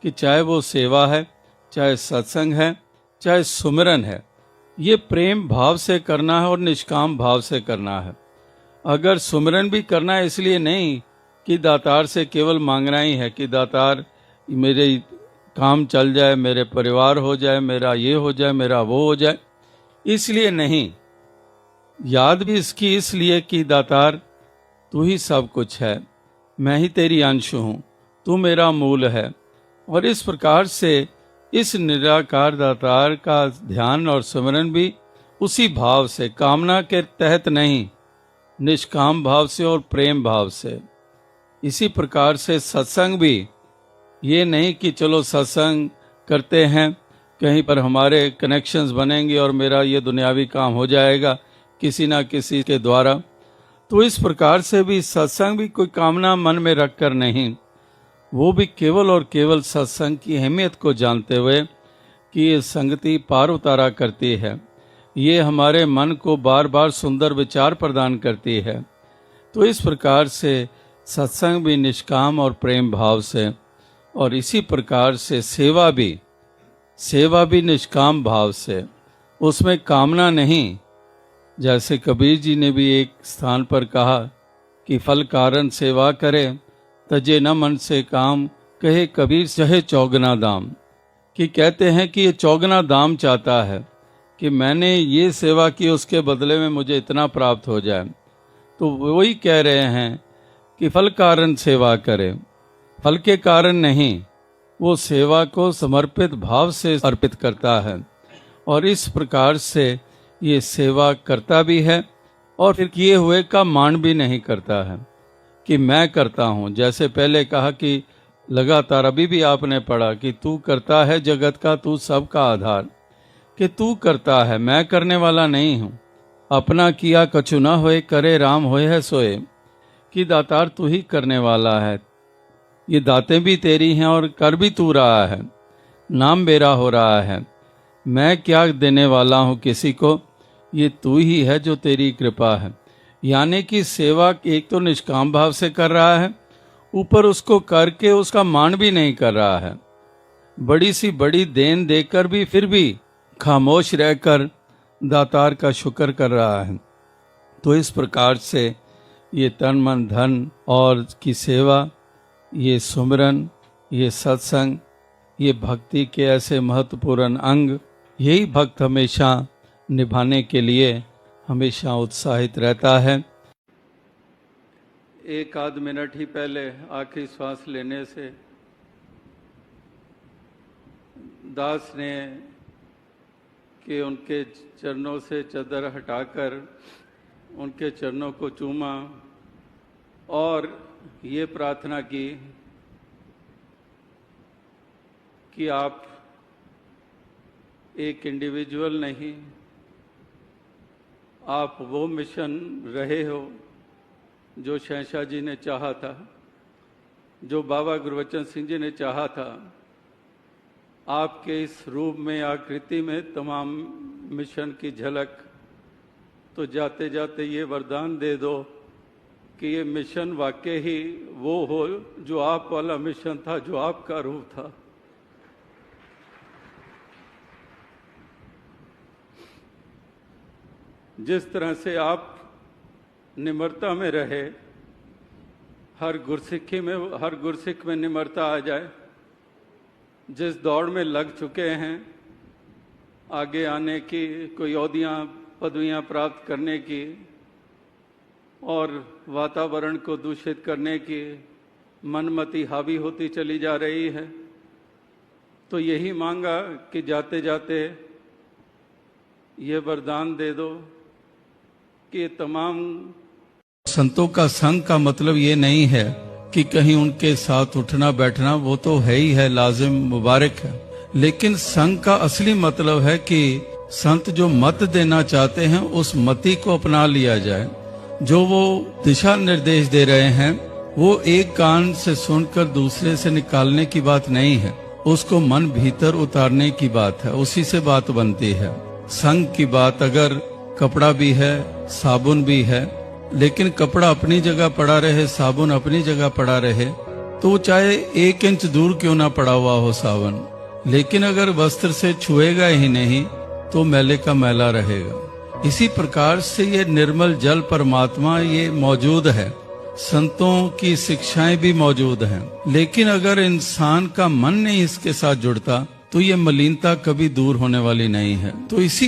कि चाहे वो सेवा है, चाहे सत्संग है, चाहे सुमिरन है, ये प्रेम भाव से करना है और निष्काम भाव से करना है। अगर सुमिरन भी करना है इसलिए नहीं कि दातार से केवल मांगना ही है कि दातार मेरे काम चल जाए, मेरे परिवार हो जाए, मेरा ये हो जाए, मेरा वो हो जाए, इसलिए नहीं। याद भी इसकी इसलिए कि दातार तू ही सब कुछ है, मैं ही तेरी अंश हूँ, तू मेरा मूल है। और इस प्रकार से इस निराकार दातार का ध्यान और स्मरण भी उसी भाव से, कामना के तहत नहीं, निष्काम भाव से और प्रेम भाव से। इसी प्रकार से सत्संग भी ये नहीं कि चलो सत्संग करते हैं, कहीं पर हमारे कनेक्शंस बनेंगे और मेरा ये दुनियावी काम हो जाएगा किसी ना किसी के द्वारा। तो इस प्रकार से भी सत्संग भी कोई कामना मन में रखकर नहीं, वो भी केवल और केवल सत्संग की अहमियत को जानते हुए कि ये संगति पार उतारा करती है, ये हमारे मन को बार बार सुंदर विचार प्रदान करती है। तो इस प्रकार से सत्संग भी निष्काम और प्रेम भाव से, और इसी प्रकार से सेवा भी निष्काम भाव से, उसमें कामना नहीं। जैसे कबीर जी ने भी एक स्थान पर कहा कि फल कारण सेवा करे, तजे न मन से काम, कहे कबीर चाहे चौगना दाम। कि कहते हैं कि ये चौगना दाम चाहता है कि मैंने ये सेवा की, उसके बदले में मुझे इतना प्राप्त हो जाए। तो वही कह रहे हैं कि फल कारण सेवा करे, फल के कारण नहीं, वो सेवा को समर्पित भाव से अर्पित करता है। और इस प्रकार से ये सेवा करता भी है और फिर किए हुए का मान भी नहीं करता है कि मैं करता हूँ। जैसे पहले कहा कि लगातार अभी भी आपने पढ़ा कि तू करता है जगत का, तू सबका आधार, कि तू करता है, मैं करने वाला नहीं हूँ। अपना किया कछु न होए, करे राम होए है सोए। कि दातार तू ही करने वाला है, ये दातें भी तेरी हैं और कर भी तू रहा है, नाम मेरा हो रहा है, मैं क्या देने वाला हूँ किसी को, ये तू ही है जो तेरी कृपा है। यानी कि सेवा एक तो निष्काम भाव से कर रहा है, ऊपर उसको करके उसका मान भी नहीं कर रहा है, बड़ी सी बड़ी देन देकर भी फिर भी खामोश रहकर दातार का शुक्र कर रहा है। तो इस प्रकार से ये तन मन धन और की सेवा, ये सुमिरन, ये सत्संग, ये भक्ति के ऐसे महत्वपूर्ण अंग, यही भक्त हमेशा निभाने के लिए हमेशा उत्साहित रहता है। एक आध मिनट ही पहले आखिरी श्वास लेने से दास ने कि उनके चरणों से चादर हटाकर उनके चरणों को चूमा और ये प्रार्थना की कि आप एक इंडिविजुअल नहीं, आप वो मिशन रहे हो जो शहंशाह जी ने चाहा था, जो बाबा गुरबचन सिंह जी ने चाहा था। आपके इस रूप में, आकृति में तमाम मिशन की झलक। तो जाते जाते ये वरदान दे दो कि ये मिशन वाकई ही वो हो जो आप वाला मिशन था, जो आपका रूप था। जिस तरह से आप निम्रता में रहे, हर गुरसिख में निम्रता आ जाए। जिस दौड़ में लग चुके हैं आगे आने की, कोई औहदियाँ पदवियाँ प्राप्त करने की और वातावरण को दूषित करने की मनमति हावी होती चली जा रही है, तो यही मांगा कि जाते जाते ये वरदान दे दो कि तमाम संतों का संग का मतलब ये नहीं है कि कहीं उनके साथ उठना बैठना, वो तो है ही है, लाजिम मुबारक है। लेकिन संग का असली मतलब है कि संत जो मत देना चाहते हैं उस मति को अपना लिया जाए। जो वो दिशा निर्देश दे रहे हैं वो एक कान से सुनकर दूसरे से निकालने की बात नहीं है, उसको मन भीतर उतारने की बात है, उसी से बात बनती है। संग की बात, अगर कपड़ा भी है, साबुन भी है, लेकिन कपड़ा अपनी जगह पड़ा रहे, साबुन अपनी जगह पड़ा रहे, तो चाहे 1 इंच दूर क्यों ना पड़ा हुआ हो सावन, लेकिन अगर वस्त्र से छुएगा ही नहीं तो मैले का मैला रहेगा। इसी प्रकार से ये निर्मल जल परमात्मा ये मौजूद है, संतों की शिक्षाएं भी मौजूद हैं, लेकिन अगर इंसान का मन नहीं इसके साथ जुड़ता तो ये मलिनता कभी दूर होने वाली नहीं है। तो इसी